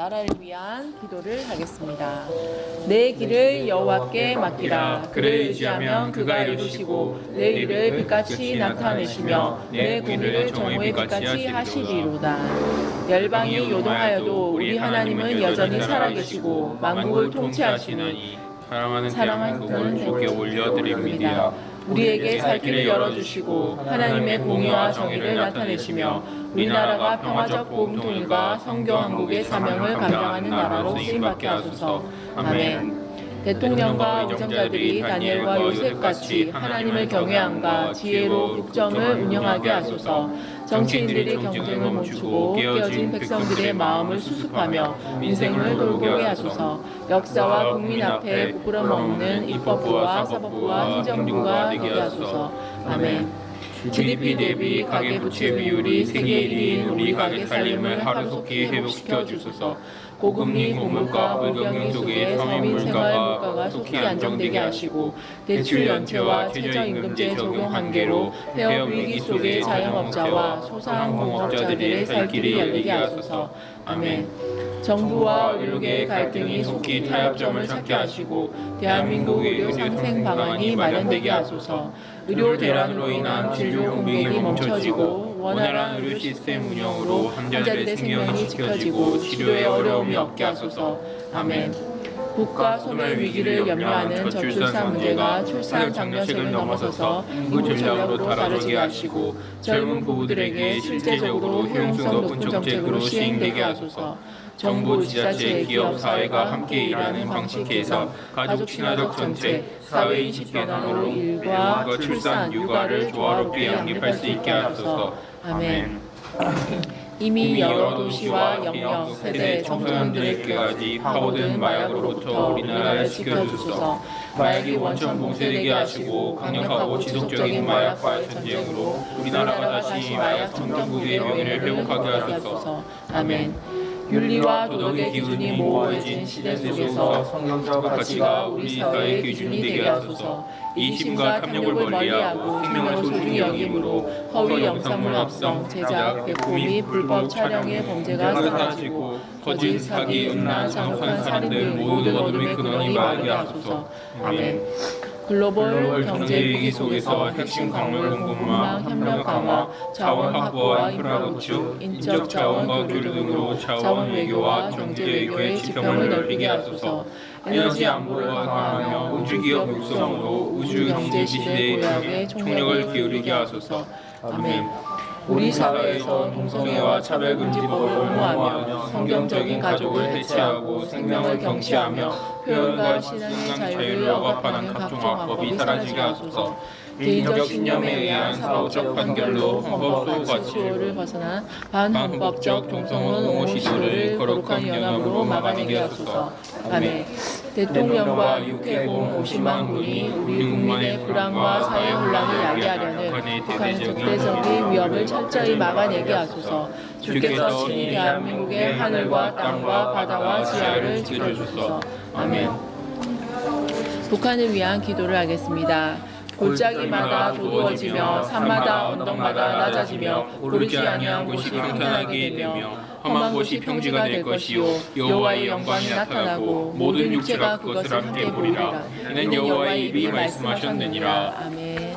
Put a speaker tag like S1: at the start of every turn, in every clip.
S1: 나라를 위한 기도를 하겠습니다. 내 길을 여호와께 맡기라. 그를 의지하면 그가 이루시고 내 일을 빛같이 나타내시며 내 공의를 정오의 빛같이 하시리로다. 열방이 요동하여도 우리 하나님은 여전히 살아계시고 만국을 통치하시니
S2: 사랑하는 그분 주께 올려드립니다.
S1: 우리에게 살 길을 열어주시고 하나님의 공의와 정의를 나타내시며 우리나라가 평화적 복음통일과 성교 한국의 사명을 감당하는 나라로 쓰임받게 하소서. 아멘. 대통령과 의정자들이 다니엘과 요셉같이 하나님을 경외함과 지혜로 국정을 운영하게 하소서. 정치인들이 경쟁을 멈추고 깨어진 백성들의 마음을 수습하며 민생을 돌보게 하소서. 역사와 국민 앞에 부끄럼없는 입법부와 사법부와 행정부가 되게 하소서. 아멘. GDP 대비 가계부채 비율이 세계 1위인 우리 가계 살림을 하루속히 회복시켜 주소서. 고금리 고물가 불경영 속에 서민 생활 물가가 속히 안정되게 하시고 대출 연체와 최저임금제 적용 한계로 폐업 위기 속의 자영업자와 소상공업자들의 살 길이 열리게 하소서. 아멘. 정부와 의료계의 갈등이 속히 타협점을 찾게 하시고 대한민국 의료 상생 방안이 마련되게 하소서. 의료 대란으로 인한 진료 공백이 멈춰지고 원활한 의료 시스템 운영으로 환자들의 생명이 지켜지고 치료에 어려움이 없게 하소서. 아멘. 국가 소멸 위기를 염려하는 저출산 문제가 출산 장려책을 넘어서서 인구 전략으로 다뤄지게 하시고 젊은 부부들에게 실제적으로 효용성 높은 정책으로 시행되게 하소서. 정부, 지자체, 기업, 사회가 함께 일하는 방식에서 가족 친화적 정책, 사회 인식 개선으로 일과 출산, 육아를 조화롭게 양립할 수 있게 하소서. 아멘. 이미 여러 도시와 영역, 세대, 청소년들에게까지 파고든 마약으로부터 우리나라를 지켜주소서. 마약이 원천 봉쇄되게 하시고 강력하고 지속적인 마약과의 전쟁으로 우리나라가 다시 마약 청정국의 명예를 회복하게 하소서. 아멘. 윤리와 도덕의 기준이 모호해진 시대 속에서 성경적 가치가 우리 사회의 기준이 되게 하소서. 이심과 탐욕을 멀리하고 생명을 소중히 여김으로 허위 영상물 합성, 제작, 배포 및 불법 촬영의 범죄가 사라지고 거짓, 사기, 음란, 상속한, 살인 등 모든 어둠의 근원이 말하게 하소서. 아멘. 글로벌 경제 위기 속에서 핵심 광물 공급망 협력 강화, 자원 확보와 인프라 구축, 인적 자원과 교류 등으로 자원 외교와 경제 외교의 지평을 넓히게 하소서. 에너지 안보를 강화하며 우주기업 육성으로 우주 경제 시대의 총력을 기울이게 하소서. 아멘. 우리 사회에서 동성애와 차별금지법을 옹호하며 성경적인 가족을 해체하고 생명을 경시하며 표현과 신앙의 자유를 억압하는 각종 악법이 사라지게 하소서. 개인적 신념에 의한 사후적 판결로 헌법 가치를 벗어난 반헌법적 동성혼 옹호 시도를 거룩한 연합으로 막아내게 하소서. 아멘. 대통령과 육해공 50만 군이 우리 국민의 불안과 사회 혼란을 야기하려는 북한의 적대적인 위협을 철저히 막아내게 하소서. 주께서 친히 대한민국의 하늘과 땅과 바다와 지하를 지켜주소서. 아멘. 북한을 위한 기도를 하겠습니다. 골짜기마다 도두어지며 산마다 언덕마다 낮아지며 고르지 아니한 곳이 평탄하게 되며 험한 곳이 평지가 될 것이요 여호와의 영광이 나타나고 모든 육체가 그것을 함께 보리라. 이는 여호와의 입이 말씀하셨느니라. 아멘.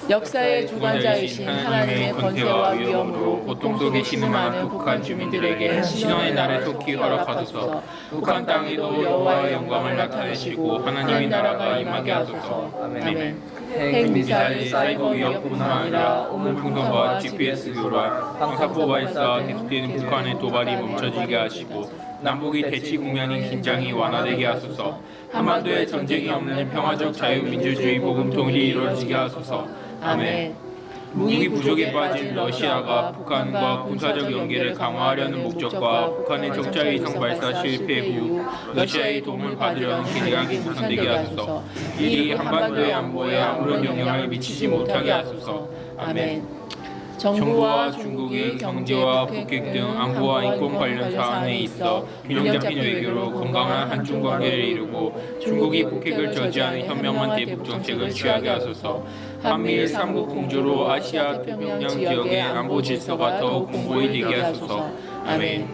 S1: 역사의 주관자이신 하나님의 권세와 위엄으로 고통 속에 신음하는 북한 주민들에게 신원의 날을 속히 허락하소서. 북한 땅에도 여호와의 영광을 나타내시고 하나님의 나라가 임하게 하소서. 아멘. 핵미사일, 사이버 위협뿐만 아니라 우물풍선과 GPS 교란, 방사포 발사, 계속되는 북한의 도발이 멈춰지게 하시고 남북이 대치 국면인 긴장이 완화되게 하소서. 한반도에 전쟁이 없는 평화적 자유민주주의 복음통일이 이루어지게 하소서. 아멘. 무기 부족에 빠진 러시아가 북한과 군사적 연계를 강화하려는 목적과 북한의 적자 위성 발사 실패 후 러시아의 도움을 받으려는 계략이 무산되게 하소서. 이 한반도의 안보에 아무런 영향을 미치지 못하게 하소서. 아멘. 정부와 중국이 경제와 북핵 등 안보와 인권 관련 사안에 있어 균형 잡힌 외교로 건강한 한중 관계를 이루고 중국이 북핵을 저지하는 현명한 대북 정책을 취하게 하소서. 한미일 삼국 공조로 아시아 태평양 지역의 안보 질서가 더욱 공고히 되게 하소서. 아멘.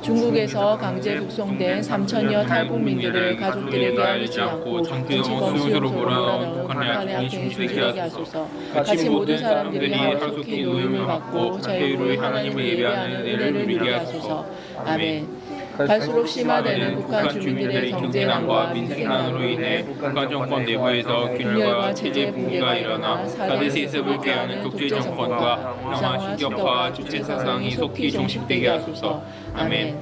S1: 중국에서 강제 북송된 3천여 탈북민들을 가족들에게 알리지 않고 정치범 수용소로 몰아넣은 북한의 악행이 중지되게 하소서. 같이 모든 사람들이 하루속히 노임을 받고 자유로이 하나님을 예배하는 은혜를 누리게 하소서. 아멘. 갈수록 심화되는 북한 주민들의 경제난과 민생난으로 인해 북한 정권 내부에서 균열과 체제 붕괴가 일어나 4대 세습을 꾀하는 독재 정권과 무상화, 신격화, 주체 사상이 속히 종식되게 하소서. 아멘.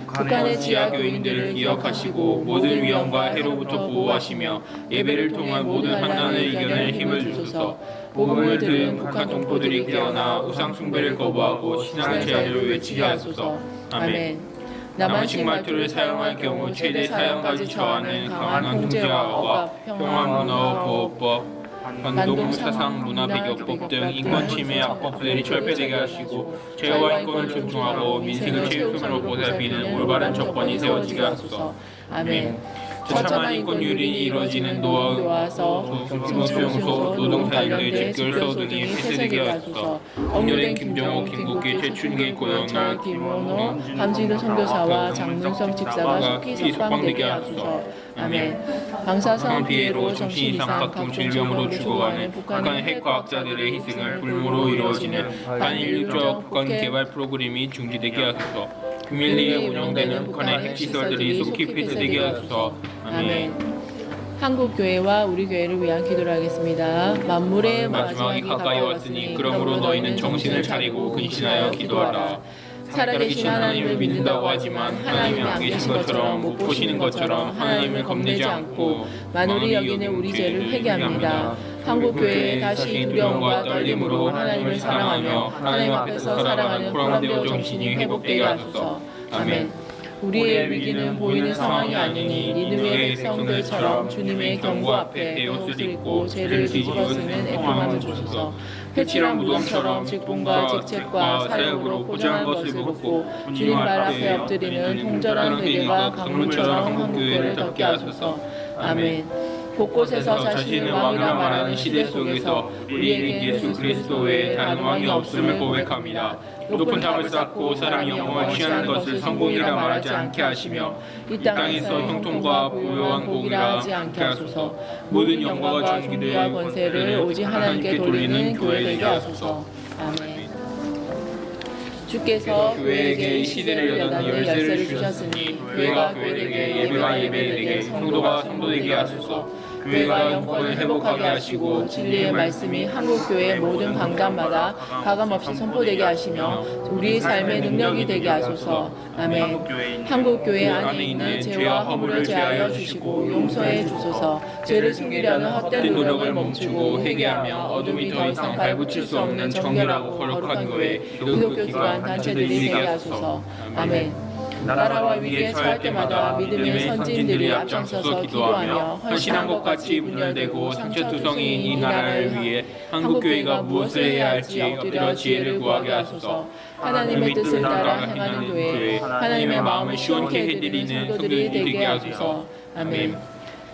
S1: 북한의 지하 교인들을 기억하시고 모든 위험과 해로부터 보호하시며 예배를 통한 모든 환난을 이겨낼 힘을 주소서. 복음을 들은 북한 동포들이 깨어나 우상 숭배를 거부하고 신앙의 제한을 외치게 하소서. 아멘. 남한식 말투를 사용할 경우 최대 사형까지 처하는 강한 통제와 억압, 평화문화 보호법, 반동 사상 문화 배격법 등 인권 침해 악법들이 철폐되게 하시고 자유와 인권을 존중하고 민생을 최우선으로 보살피는 올바른 정권이 세워지게 하소서. 아멘. 처참한 인권유린이 이루어지는 노아서, 수용소, 노동사님들 집결소 등이 폐쇄되게 하소서. 억류된 김정호, 김국기, 최춘기, 고영철, 김원호, 함진우 선교사와 장문성 집사가 속히 석방되게 하소서. 아멘. 방사성 피해로 정신 이상 각종 질병으로 죽어가는 북한의 핵과학자들의 희생을 불모로 이루어지는 반인류적 북한 개발 프로그램이 중지되게 하소서. 비밀리에 운영되는 북한의 핵시설들이 속히 폐쇄되게 하소서. 아멘. 한국 교회와 우리 교회를 위한 기도를 하겠습니다. 만물의 마지막이 가까이 왔으니 그러므로 너희는 정신을 차리고 근신하여 기도하라. 살아계신 하나님을 믿는다고 하지만 하나님이 안 계신 것처럼 못 보시는 것처럼 하나님을 겁내지 않고 만물이 여기는 우리 죄를 회개합니다. 한국교회에 다시 두려움과 떨림으로 하나님을 사랑하며 하나님 앞에서 살아가는 코람데오 정신이 회복되게 하소서. 아멘. 우리의 위기는 보이는 상황이 아니니 니느웨의 백성들처럼 주님의 경고 앞에 옷을 입고 죄를 뒤집어 쓰는 애통함을 주소서. 회칠한 무덤처럼 직분과 직책과 사역으로 포장한 것을 벗고 주님 발 앞에 엎드리는 통절한 회개가 강물처럼 한국교회를 덮게 하소서. 아멘. 곳곳에서 자신을 왕이라 말하는 시대 속에서 우리에게 예수 그리스도 외에 다른 왕이 없음을 고백합니다. 높은 탑을 쌓고 사람이 영광을 취하는 것을 성공이라 말하지 않게 하시며 이 땅에서 형통과 부요한 공이라 하지 않게 하소서. 모든 영광과 존귀와 권세를 오직 하나님께 돌리는 교회 되게 하소서. 아멘. 주께서 교회에게 이 시대를 여는 열쇠를 주셨으니 교회가 교회에게 예배가 예배에게 성도가 성도에게 하소서. 교회가 영권을 회복하게 하시고 진리의 말씀이 한국교회의 모든 강단마다 가감없이 선포되게 하시며 우리의 삶의 능력이 되게 하소서. 아멘. 한국교회 안에 있는 죄와 허물을 제하여 주시고 용서해 주소서. 죄를 숨기려는 헛된 노력을 멈추고 회개하며 어둠이 더 이상 발붙일 수 없는 정결하고 거룩한 교회 기독교 기관 단체들이 되게 하소서. 아멘. 나라와 위기에 처할 때마다 믿음의 선진들이 앞장서서 기도하며 헌신한 것 같이 분열되고 상처투성이인 이 나라를 위해 한국교회가 무엇을 해야 할지 엎드려 지혜를 구하게 하소서. 하나님의 뜻을 따라 행하는 교회, 하나님의 마음을 시원케 해드리는 성도들이 되게 하소서. 아멘.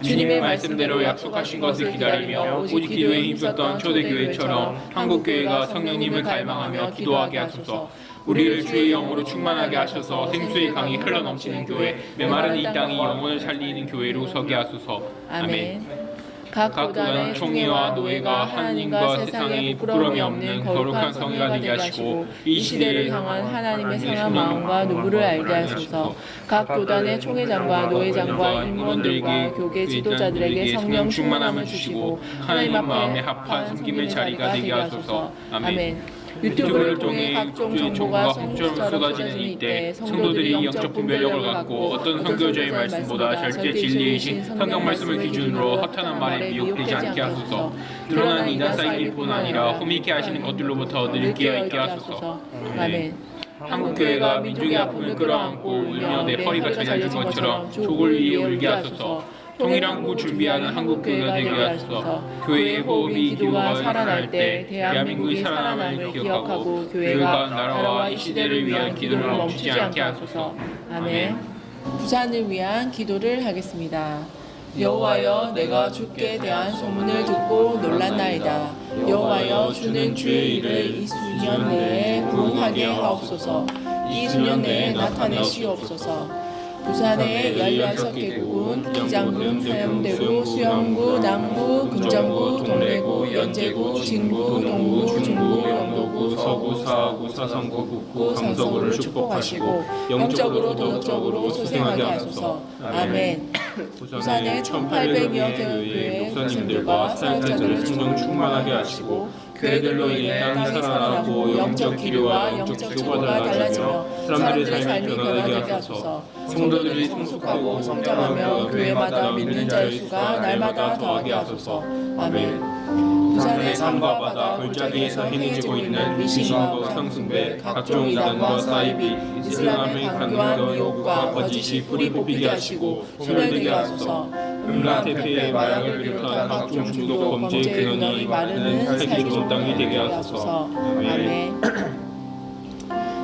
S1: 주님의 말씀대로 약속하신 것을 기다리며 오직 기도에 힘썼던 초대교회처럼 한국교회가 성령님을 갈망하며 기도하게 하소서. 우리를 주의 영으로 충만하게 하셔서 생수의 강이 흘러넘치는 교회, 메마른 이 땅이 영혼을 살리는 교회로 서게 하소서. 아멘. 각 교단의 총회와 노예가 하나님과 세상에 부끄러움이 없는 거룩한 성회가 되게 하시고 이 시대를 향한 하나님의 상한 마음과 누구를 알게 하소서. 각 교단의 총회장과 노예장과 임원들과 교계 지도자들에게 성령 충만함을 주시고 하나님 마음에 합한 섬김의 자리가 되게 하소서. 아멘. 유튜브를 통해 각종 정보가 성처럼 쏟아지는 이때 성도들이 영적 분별력을 갖고 어떤 선교자의 말씀보다 절대 진리이신 성경 말씀을 기준으로 허탄한 말에 미혹되지 않게 하소서. 드러난 이단 사이트뿐 아니라 흠있게 하시는 것들로부터 늘 깨어 있게 하소서. 아멘. 한국교회가 민족의 아픔을 끌어안고 울며 내 허리가 잘려진 것처럼 족을 위해 울게 하소서. 통일한 구 준비하는 한국교회가 되게 하소서. 교회의 호흡이 기도가 살아날 때 대한민국이 살아남을 기억하고 교회가 나라와 이 시대를 위한 기도를 멈추지 않게 하소서. 아멘. 부산을 위한 기도를 하겠습니다. 여호와여, 내가 주께 대한 소문을 듣고 놀랐나이다. 여호와여, 주는 주의 일을 이 수년 내에 부응하게 하옵소서. 이 수년 내에 나타내시옵소서. 부산의 16개국은 기장군, 하영대구, 수영구, 남구, 금정구, 동래구, 연제구, 진구, 동구, 중구, 영도구,
S2: 서구, 사하구, 사성구, 북구, 강서구를 축복하시고
S1: 영적으로 도덕적으로 소생하게 하소서. 아멘. 부산의 1800여 교회 목사님들과 사역자들을 성령 충만하게 하시고 교회들로 인해 땅이 살아나고 영적 기류와 영적 지도가 달라지며 사람들의 삶이 변화되게 하소서. 성도들이 성숙하고 성장하며 교회마다 믿는 자의 수가 날마다 더하게 하소서. 아멘. 부산의 산과 바다 골짜기에서 행해지고 있는 미신과 상숭배 각종 이단과 사이비 이슬람의 강교한 미혹과 거짓이 뿌리 뽑히게 하시고 소멸되게 하소서. 음란 태폐의 마약을 비롯한 각종 중독 범죄의 근원이 마르는 살기 좋은 땅이 되게 하소서. 아멘.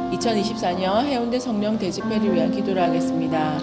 S1: 2024년 해운대 성령 대집회를 위한 기도를 하겠습니다.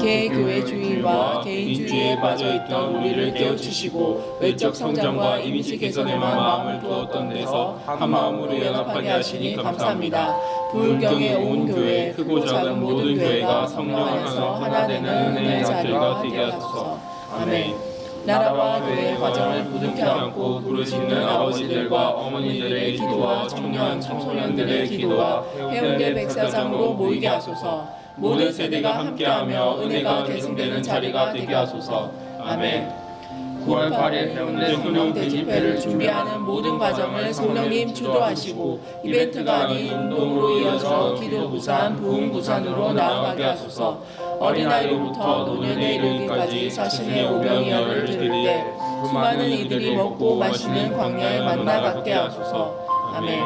S1: 개교회주의와 개인주의에 빠져있던 우리를 깨우치시고 외적 성장과 이미지 개선에만 마음을 두었던 데서 한마음으로 연합하게 하시니 감사합니다. 부울경의 온 교회, 크고 작은 모든 교회가 성령 안에서 하나 되는 은혜의 자리가 되게 하소서. 아멘. 나라와 교회의 과정을 부둥켜 안고 부르짖는 아버지들과 어머니들의 기도와 청년, 청소년들의 기도와 해운대 백사장으로 모이게 하소서. 모든 세대가 함께하며 은혜가 계승되는 자리가 되게 하소서. 아멘. 9월 8일 해운대 성령 대집회를 준비하는 모든 과정을 성령님 주도하시고 이벤트가 아닌 운동으로 이어져 기도 부산, 부흥 부산으로 나아가게 하소서. 어린아이로부터 노년에 이르기까지 자신의 오병이어를 들을 때 수많은 이들이 먹고 마시는 광야에 만나 갖게 하소서. 아멘.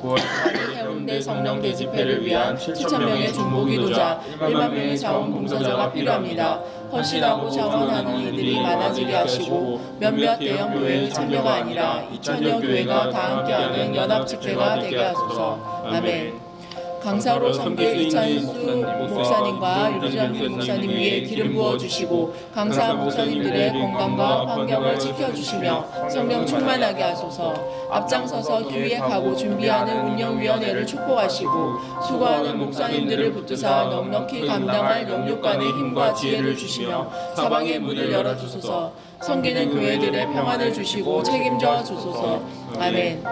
S1: 9월 8일 해운대 성령 대집회를 위한 7,000명의 중보기도자, 1만 명의 자원봉사자가 필요합니다. 헌신하고 자원하는 이들이 많아지게 하시고 몇몇 대형 교회의 참여가 아니라 2,000여 교회가 다 함께하는 연합집회가 되게 하소서. 아멘. 강사로 선교 이찬수 목사님과 유리전 목사님 위에 기름 부어주시고 강사 목사님들의 건강과 환경을 지켜주시며 성령 충만하게 하소서. 앞장서서 기획하고 준비하는 운영위원회를 축복하시고 수고하는 목사님들을 붙드사 넉넉히 감당할 영육간의 힘과 지혜를 주시며 사방의 문을 열어주소서. 섬기는 교회들의 평안을 주시고 책임져 주소서. 아멘.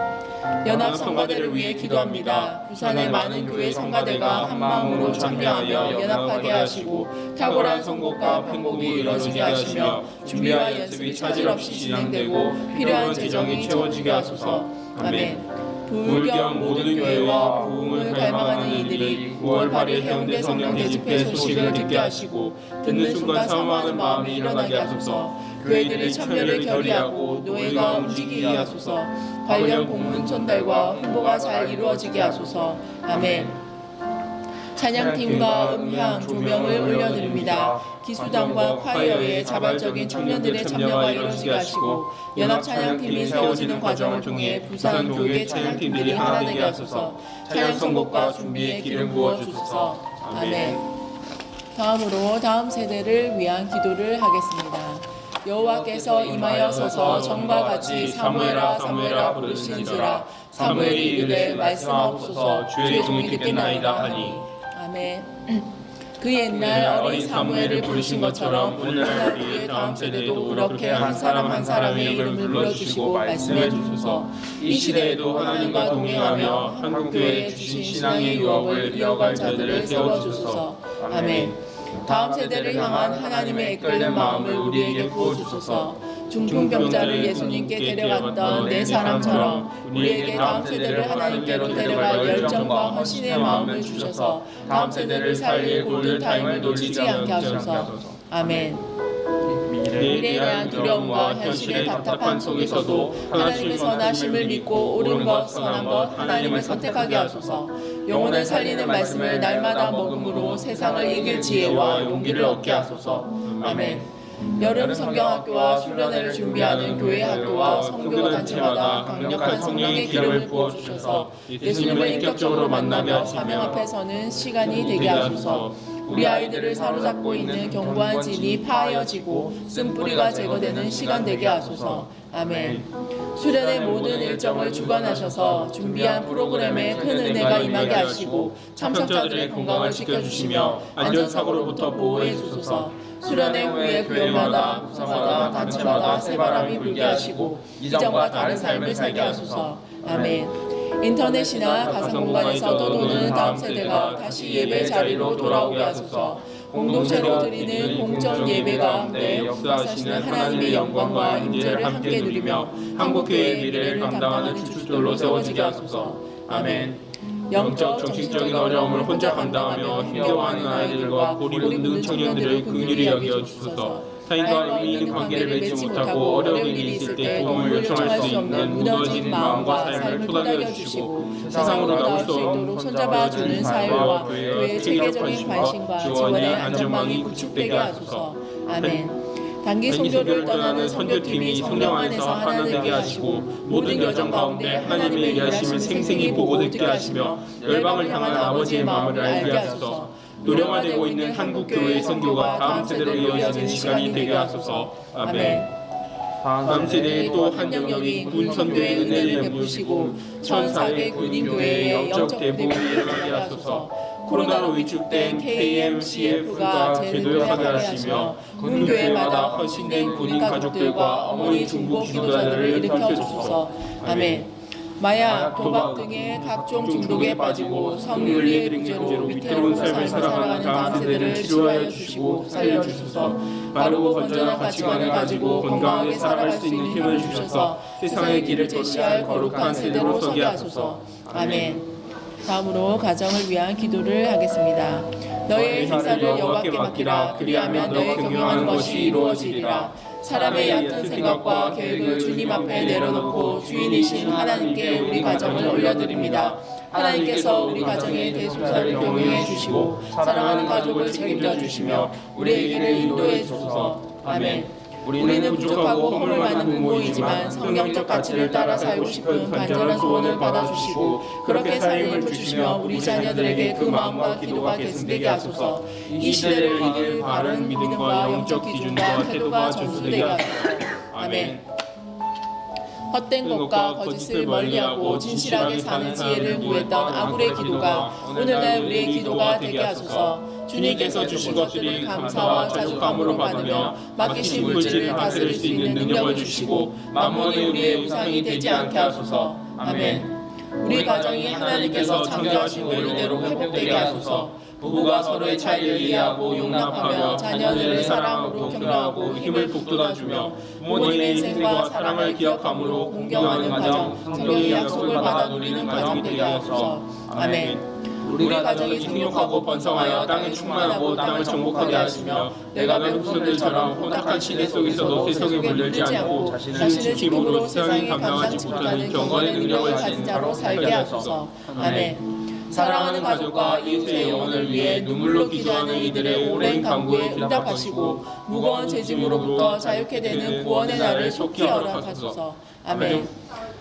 S1: 연합 성가대를 위해 기도합니다. 부산의 많은 교회 성가대가 한마음으로 참여하며 연합하게 하시고 탁월한 선곡과 편곡이 이루어지게 하시며 준비와 연습이 차질 없이 진행되고 필요한 재정이 채워지게 하소서. 아멘. 부울경 모든 교회와 부흥을 갈망하는 이들이 9월 8일 해운대 성령 대집회 소식을 듣게 하시고 듣는 순간 사모하는 마음이 일어나게 하소서. 교회들의 참여를 결의하고 노예가 움직이게 하소서. 관련 공문 전달과 홍보가 잘 이루어지게 하소서. 아멘. 찬양팀과 음향, 조명을 올려드립니다. 기수단과 콰이어의 자발적인 청년들의 참여가 이루어지게 하시고 연합 찬양팀이 세워지는 과정을 통해 부산 교계 찬양팀들이 하나 되게 하소서. 찬양 선곡과 준비에 기름 부어주소서. 아멘. 다음으로 다음 세대를 위한 기도를 하겠습니다. 여호와께서 임하여 서서 전과 같이 사무엘아 사무엘아 부르신지라 사무엘이 이르되 말씀하옵소서 주의 종이 듣겠나이다 하니. 아멘. 그 옛날 어린 사무엘을 부르신 것처럼 오늘날 우리의 다음 세대도 그렇게 한 사람 한 사람의 이름을 불러주시고 말씀해 주소서. 이 시대에도 하나님과 동행하며 한국교회에 주신 신앙의 유업을 이어갈 자들을 세워주소서. 아멘. 다음 세대를 향한 하나님의 이끌는 마음을 우리에게 부어주소서. 중풍병자를 예수님께 데려갔던 네 사람처럼 우리에게 다음 세대를 하나님께로 데려갈 열정과 헌신의 마음을 주셔서 다음 세대를 살릴 골든타임을 놓치지 않게 하소서. 아멘. 미래에 대한 두려움과 현실의 답답한 속에서도 하나님의 선하심을 믿고 옳은 것, 선한 것, 하나님을 선택하게 하소서. 영혼을 살리는 말씀을 날마다 먹음으로 세상을 이길 지혜와 용기를 얻게 하소서. 아멘. 여름 성경학교와 수련회를 준비하는 교회 학교와 선교 단체마다 강력한 성령의 기름을 부어주셔서 예수님을 인격적으로 만나며 사명 앞에 서는 시간이 되게 하소서. 우리 아이들을 사로잡고 있는 견고한 진이 파하여지고 쓴뿌리가 제거되는 시간 되게 하소서. 아멘. 수련의 모든 일정을 주관하셔서 준비한 프로그램에 큰 은혜가 임하게 하시고 참석자들의 건강을 지켜주시며 안전사고로부터 보호해 주소서. 수련회 후에 교회마다 부서마다 단체마다 새바람이 불게 하시고 이전과 다른 삶을 살게 하소서. 아멘. 인터넷이나 가상공간에서 떠도는 다음 세대가 다시 예배 자리로 돌아오게 하소서. 공동체로 드리는 공적 예배 가운데 역사하시는 하나님의 영광과 임재를 함께 누리며 한국교회의 미래를 감당하는 주축들로 세워지게 하소서. 아멘. 영적, 정신적인 어려움을 혼자 감당하며 힘겨워하는 아이들과 고립된 청년들을 긍휼히 여겨 주소서. 타인과 의미 있는 관계를 맺지 못하고 어려운 일이 있을 때 도움을 요청할 수 있는 무너진 마음과 삶을 토닥여 주시고 세상으로 나올 수 있도록 손잡아주는 사회와 교회의 체계적인 관심과 지원의 안전망이 구축되게 하소서. 아멘. 단기 선교를 떠나는 선교팀이 성령 안에서 하나 되게 하시고 모든 여정 가운데 하나님의 일하심을 생생히 보고 듣게 하시며 열방을 향한 아버지의 마음을 알게 하소서. 노령화되고 있는 한국교회의 선교가 다음 세대로 이어지는 시간이 되게 하소서. 아멘. 다음 세대에 또 한 영역이 군 선교의 은혜를 베푸시고 1004개 군인교회의 영적 대부분을 일어나게 하소서. 코로나로 위축된 KMCF가 재도약하게 하시며 군교회마다 헌신된 군인 가족들과 어머니 중보 기도자들을 일으켜 주소서. 아멘. 마약, 도박 등의 각종 중독에 빠지고 성윤리의 문제로 위태로운 삶을 살아가는 다음 세대를 치료하여 주시고 살려주소서. 바르고 건전한 가치관을 가지고 건강하게 살아갈 수 있는 힘을 주셔서 세상의 길을 제시할 거룩한 세대로 서게 하소서. 아멘. 다음으로 가정을 위한 기도를 하겠습니다. 너의 행사를 여호와께 맡기라. 그리하면 너의 경영하는 것이 이루어지리라. 사람의 얕은 생각과 계획을 주님 앞에 내려놓고 주인이신 하나님께 우리 가정을 올려드립니다. 하나님께서 우리 가정의 대소사를 경영해 주시고 사랑하는 가족을 책임져 주시며 우리의 길을 인도해 주소서. 아멘. 우리는 부족하고 허물 많은 부모이지만 성경적 가치를 따라 살고 싶은 간절한 소원을 받아주시고 그렇게 삶을 주시며 우리 자녀들에게 그 마음과 기도가 계승되게 하소서. 이 시대를 이길 바른 믿음과 영적 기준과 태도가 전수되게 하소서. 아멘. 헛된 것과 거짓을 멀리하고 진실하게 사는 지혜를 구했던 아굴의 기도가 오늘날 우리의 기도가 되게 하소서. 주님께서 주신 것들이 감사와 자족함으로 받으며 맡기신 물질을 다스릴 수 있는 능력을 주시고 만몬이 우리의 우상이 되지 않게 하소서. 아멘. 우리 가정이 하나님께서 창조하신 원리대로 회복되게 하소서. 부부가 서로의 차이를 이해하고 용납하며 자녀들의 사랑으로 격려하고 힘을 북돋아주며 부모님의 인생과 사랑을 기억함으로 공경하는 가정, 성경의 약속을 받아 누리는 가정이 되게 하소서. 아멘. 우리 가정이 생육하고 번성하여 땅에 충만하고 땅을 정복하게 하시며 내가 후손들처럼 혼탁한 시대 속에서도 세속에 물들지 않고 자신을 지킴으로 세상에 감당하지 못하는 경건의 능력을 가진 자로 살게 하소서. 아멘. 사랑하는 가족과 이웃의 영혼을 위해 눈물로 기도하는 이들의 오랜 간구에 응답하시고 무거운 죄짐으로부터 자유케 되는 구원의 날을 속히 허락하소서. 아멘.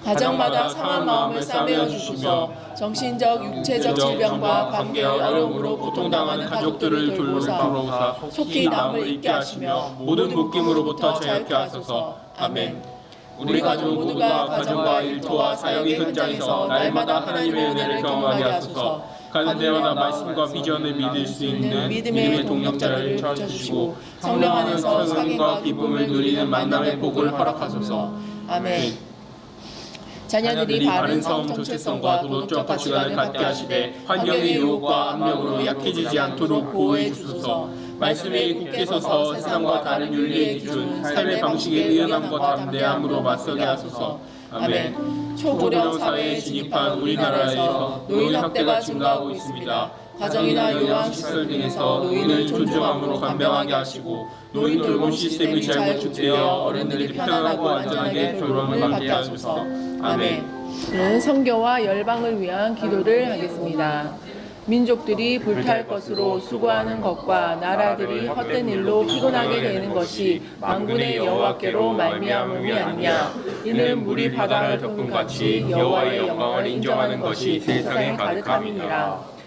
S1: 가정마다 상한 마음을 싸매어 주소서. 정신적, 육체적 질병과 관계의 어려움으로 고통당하는 가족들을 돌보사 속히 남을 잊게 하시며 모든 묶임으로부터 자유케 하소서. 아멘. 우리 가족 모두가 가정과 일터와 사역의 현장에서 날마다 하나님의 은혜를 경험하게 하소서. 가는 데마다 말씀과 비전을 믿을 수 있는 믿음의 동력자를 찾아주시고 성령 안에서 사귐과 기쁨을 누리는 만남의 복을 허락하소서. 아멘. 자녀들이 바른 성, 정체성과 도덕적 가치관을 갖게 하시되 환경의 유혹과 압력으로 약해지지 않도록 보호해 주소서. 말씀에 굳게 서서 세상과 다른 윤리의 기준, 삶의 방식의 의연함과 담대함으로 맞서게 하소서. 아멘. 초고령 사회에 진입한 우리나라에서 노인 학대가 증가하고 있습니다. 가정이나 요양시설 등에서 노인을 존중함으로 간병하게 하시고 노인 돌봄 시스템이 잘 구축되어 어른들이 편안하고 안전하게 돌봄을 받게 하소서. 아멘.
S3: 선교와 열방을 위한 기도를 하겠습니다. 민족들이 불탈 것으로 수고하는 것과 나라들이 헛된 일로 피곤하게 되는 것이 만군의 여호와께로 말미암음이 아니냐. 이는 물이 바다를 덮은 같이 여호와의 영광을 인정하는 것이 세상에 가득함이니라.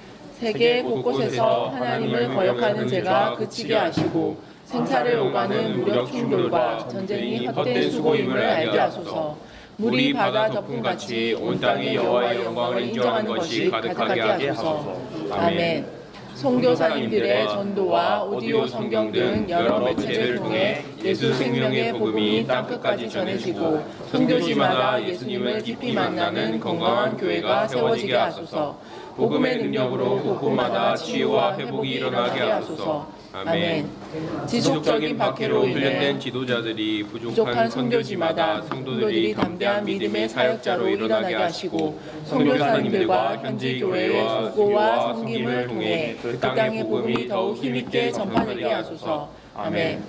S3: 세계 곳곳에서 하나님을 거역하는 죄가 그치게 하시고 생사를 오가는 무력 충돌과 전쟁이 헛된 수고임을 알게 하소서. 물이 바다 덮음같이 온 땅에 여호와의 영광을 인정하는 것이 가득하게 하소서. 아멘. 선교사님들의 전도와 오디오 성경 등 여러 매체를 통해 예수 생명의 복음이 땅끝까지 전해지고 선교지마다 예수님을 깊이 만나는 건강한 교회가 세워지게 하소서. 복음의 능력으로 곳곳마다 치유와 회복이 일어나게 하소서. 아멘. 지속적인 박해로
S2: 훈련된
S3: 인해
S2: 지도자들이
S3: 부족한 선교지마다 성도들이 담대한 믿음의 사역자로 일어나게 하시고 선교사님들과 현지 교회의 수고와 섬김을 통해 그 땅의 복음이 더욱 힘있게 전파되게 하소서. 아멘.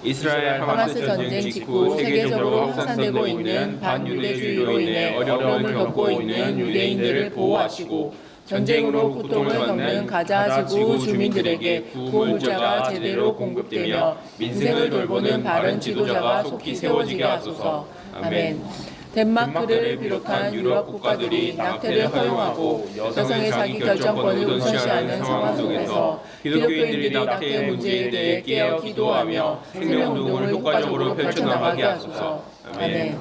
S2: 이스라엘 하마스 전쟁 직후 세계적으로 확산되고 있는 반유대주의로 인해 어려움을 겪고 있는 유대인들을 보호하시고 전쟁으로 고통을 겪는 가자 지구 주민들에게 구호 물자가 제대로 공급되며 민생을 돌보는 바른 지도자가 속히 세워지게 하소서. 아멘. 덴마크를 비롯한 유럽 국가들이 낙태를 허용하고 여성의 자기 결정권을 우선시하는 상황 속에서 기독교인들이 낙태 문제에 대해 깨어 기도하며 생명운동을 효과적으로 펼쳐나가게 하소서. 아멘.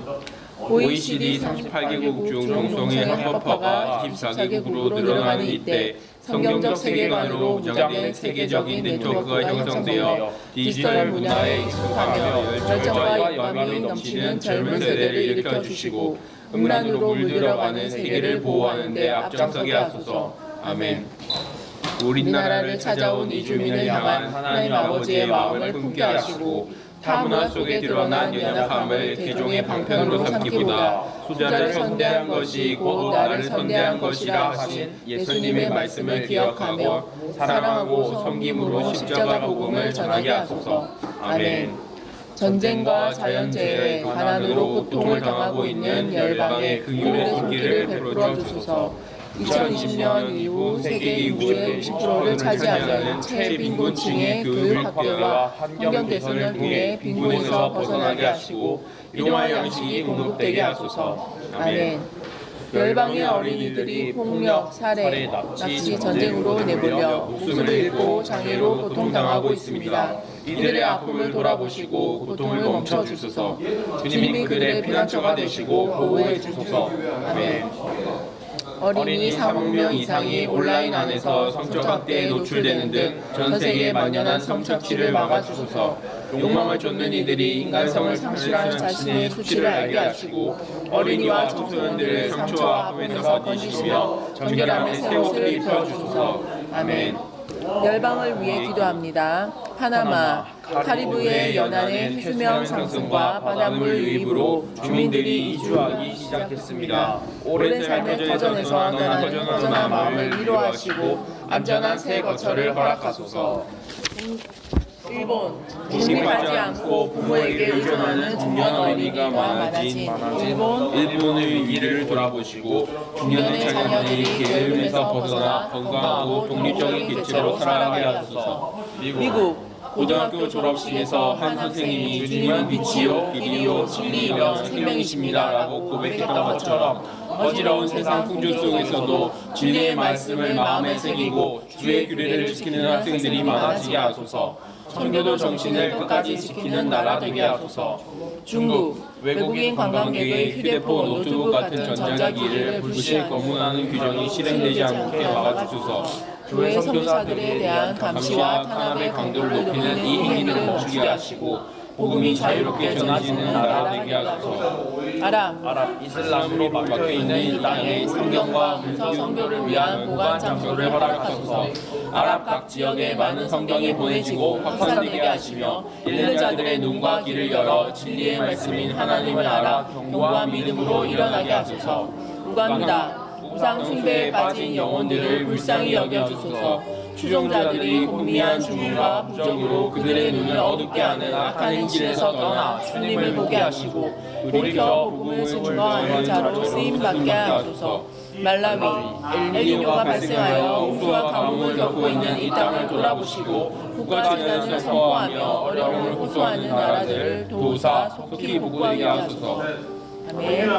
S2: OECD 38개국 중 동성애 합법화가 24개국으로 늘어나는 이때 성경적 세계관으로 무장된 세계적인 네트워크가 형성되어 디지털 문화에 익숙하며 열정과 열망이 넘치는 젊은 세대를 일으켜주시고 음란으로 물들어가는 세계를 보호하는 데 앞장서게 하소서. 아멘. 우리나라를 찾아온 이주민을 향한 하나님 아버지의 마음을 품게 하시고 타문화 속에 드러난 연약함을 개종의 방편으로 삼기보다 소자를 선대한 것이 곧 나를 선대한 것이라 하신 예수님의 말씀을 기억하며 사랑하고 섬김으로 십자가 복음을 전하게 하소서. 아멘. 전쟁과 자연재해, 가난으로 고통을 당하고 있는 열방에 긍휼의 손길을 베풀어 주소서. 2020년 이후 세계 인구의 60%를 차지하는 최빈곤층의 교육 확대와 환경 개선을 통해 빈곤에서 벗어나게 하시고 일용할 양식이 공급되게 하소서. 아멘. 열방의 어린이들이 폭력, 살해, 납치, 전쟁으로 내몰려 목숨을 잃고 장애로 고통당하고 있습니다. 이들의 아픔을 돌아보시고 고통을 멈춰주소서. 주님이 그들의 피난처가 되시고 보호해 주소서. 아멘. 어린이 3억 명 이상이 온라인 안에서 성적 학대에 노출되는 등 전 세계에 만연한 성착취를 막아주소서. 욕망을 쫓는 이들이 인간성을 상실한 자신의 수치를 알게 하시고 어린이와 청소년들을 상처와 아픔에서 건지시며 정결함의 새 옷을 입혀주소서. 아멘. 열방을 위해 기도합니다. 파나마, 카리브해 연안의 수명 상승과 바닷물 유입으로 주민들이 이주하기 시작했습니다. 오랜 삶의 터전에서 떠나는 허전한 마음을 위로하시고 안전한 새 거처를 허락하소서. 일본, 독립하지 않고 부모에게 의존하는 중년 어린이가 많아진 일본의 위기를 돌아보시고 중년의 자녀들이 게으름에서 벗어나 건강하고 독립적인 개체로 살아가게 하소서. 미국, 고등학교 졸업식에서 한 선생님이 주님은 빛이요 길이요 진리이며 생명이십니다 라고 고백했던 것처럼 어지러운 세상 풍조 속에서도 진리의 말씀을 마음에 새기고 주의 규례를 지키는 학생들이 많아지게 하소서. 선교도 정신을 끝까지 지키는 나라 되게 하소서. 중국, 외국인 관광객의 휴대폰, 노트북 같은 전자기기를 불시에 검문하는 규정이 실행되지 않게 막아주소서. 교회 선교사들에 대한 감시와 탄압의 강도를 높이는 이 행위를 멈추게 하시고 복음이 자유롭게 전하지는 나라 되게 하소서. 아랍, 이슬람으로 막혀있는 이 땅에 성경과 문서 선교를 위한 보관 장소를 허락하소서. 아랍 각 지역에 많은 성경이 보내지고 확산되게 하시며 읽는 자들의 눈과 귀를 열어 진리의 말씀인 하나님을 알아 경고와 믿음으로 일어나게 하소서. 우간다, 우상 숭배에 빠진 영혼들을 불쌍히 여겨주소서. 추종자들이 혼미한 주문과 부정으로 그들의 눈을 어둡게 하는 악한 행실에서 떠나 주님을 보게 하시고 돌이켜 복음을 증거하는 자로 쓰임받게 하소서. 말라위, 엘니뇨가 발생하여 홍수와 가뭄을 겪고 있는 이 땅을 돌아보시고 국가재난을 선포하며 어려움을 호소하는 나라들을 도우사 속히 복구하게 하소서. 아멘.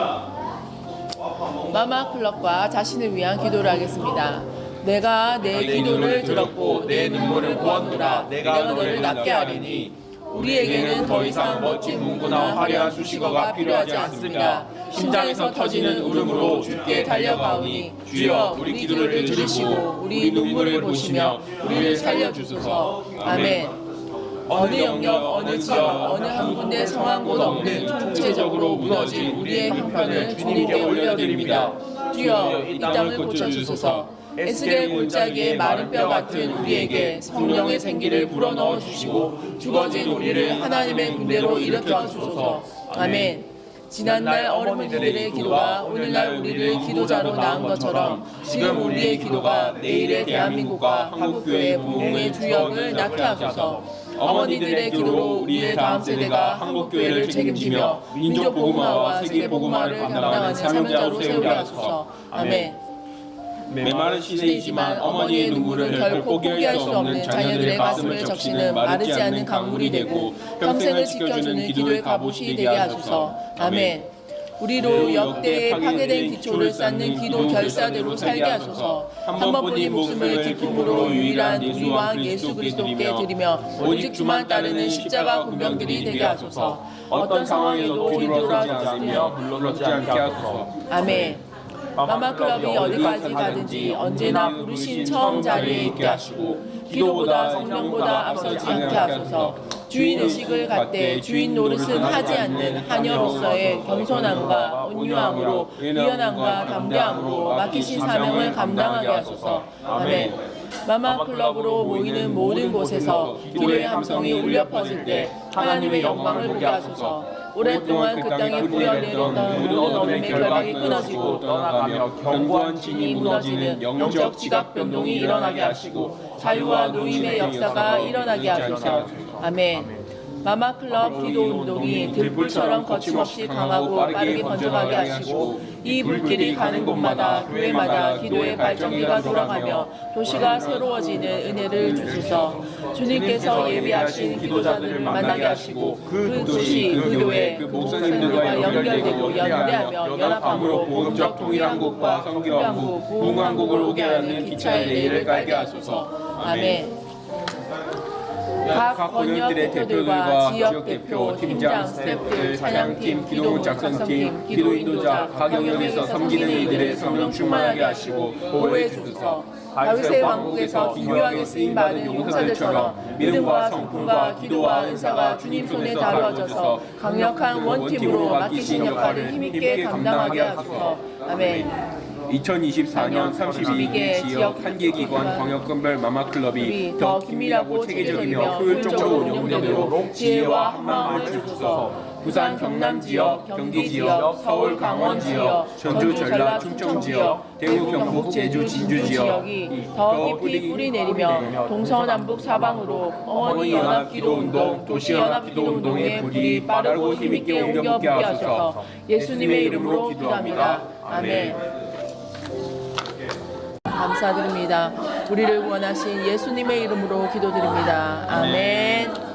S2: 마마 클럽과 자신을 위한 기도를 하겠습니다.
S3: 내가 내 기도를 들었고 내 눈물을 보았노라. 내가 너를 낫게 하리니 우리에게는 더 이상 멋진 문구나 화려한 수식어가 필요하지 않습니다. 심장에서 터지는 울음으로 주께 달려가오니 주여 우리 기도를 들으시고 우리 눈물을 보시며 우리를 살려주소서. 아멘. 어느 영역, 어느 지역, 어느 한 군데 성한 곳 없는 총체적으로 무너진 우리의 형편을 주님께 올려드립니다. 주여 이 땅을 고쳐주소서. 에스겔 골짜기의 마른 뼈 같은 우리에게 성령의 생기를 불어넣어 주시고 죽어진 우리를 하나님의 군대로 일으켜 주소서. 아멘. 지난날 어머니들의 기도가 오늘날 우리를 기도자로 낳은 것처럼 지금 우리의 기도가 내일의 대한민국과 한국교회 부흥의 주역을 낳게 하소서. 어머니들의 기도로 우리의 다음 세대가 한국교회를 책임지며 민족 복음화와 세계 복음화를 감당하는 사명자로 세우게 하소서. 아멘.
S2: 메마른 시대이지만 어머니의 눈물을 결코 포기할 수 없는 자녀들의 가슴을 적시는 마르지 않는 강물이 되고 평생을 지켜주는 기도의 갑옷이 되게 하소서. 아멘. 우리로 역대에 파괴된 기초를 쌓는 기도 결사대로 살게 하소서. 한 번뿐인 목숨을 기쁨으로 유일한 우리 왕 예수 그리스도께 드리며 오직 주만 따르는 십자가 군병들이 되게 하소서. 어떤 상황에도 뒤돌아서지 않으며 물러서지 않게 하소서. 아멘. 마마클럽이 어디까지 가든지 언제나 부르신 처음 자리에 있게 하시고 기도보다 성령보다 앞서지 않게 하소서. 주인의식을 갖되 주인 노릇은 하지 않는 하녀로서의 겸손함과 온유함으로 유연함과 담대함으로 맡기신 사명을 감당하게 하소서. 아멘. 마마클럽으로 모이는 모든 곳에서 기도의 함성이 울려 퍼질 때 하나님의 영광을 보게 하소서. 오랫동안 그 땅에 뿌려내렸던 모든 어둠의 결박이 끊어지고 떠나가며 견고한 진이 무너지는 영적 지각 변동이 일어나게 하시고 자유와 노임의 역사가 일어나게 하소서. 아멘. 마마클럽 기도 운동이 들불처럼 거침없이 강하고 빠르게 번져가게 하시고 이 불길이 가는 곳마다 교회마다 기도의 발전기가 돌아가며 도시가 새로워지는 은혜를 주소서. 주님께서 예비하신 기도자들을 만나게 하시고 그 도시, 그 교회, 그 목사님들과 연결되고 연대하며 연합함으로 복음적 통일한국과 성교한국, 부흥한국을 오게 하는 기차의 레일을 깔게 하소서. 아멘. 각 권역 대표들과 지역 대표, 팀장, 스태프들, 찬양팀, 기도 작성팀, 기도 인도자, 각 영역에서 섬기는 이들의 성령 충만하게 하시고 보호해 주소서. 다윗의 왕국에서 기묘하게 쓰임 많은 용사들처럼 믿음과 성품과 기도와 은사가 주님 손에 다루어져서 강력한 원팀으로 맡기신 역할을 힘있게 감당하게 하소서. 아멘. 2024년 32개 지역 한계기관 광역건별 마마클럽이 더 긴밀하고 체계적이며 효율적으로 운영되도록 지혜와 한마음을 주소서. 부산 경남 지역, 경기 지역, 서울 강원 지역, 전주 전라 충청 지역, 대구 경북 제주 진주 지역이 더 깊이 뿌리 내리며 동서남북 사방으로 어머니 연합기도운동, 도시연합기도운동의 불이 빠르고 힘있게 옮겨 붙게 하소서. 예수님의 이름으로 기도합니다. 아멘. 감사드립니다. 우리를 구원하신 예수님의 이름으로 기도드립니다. 아멘.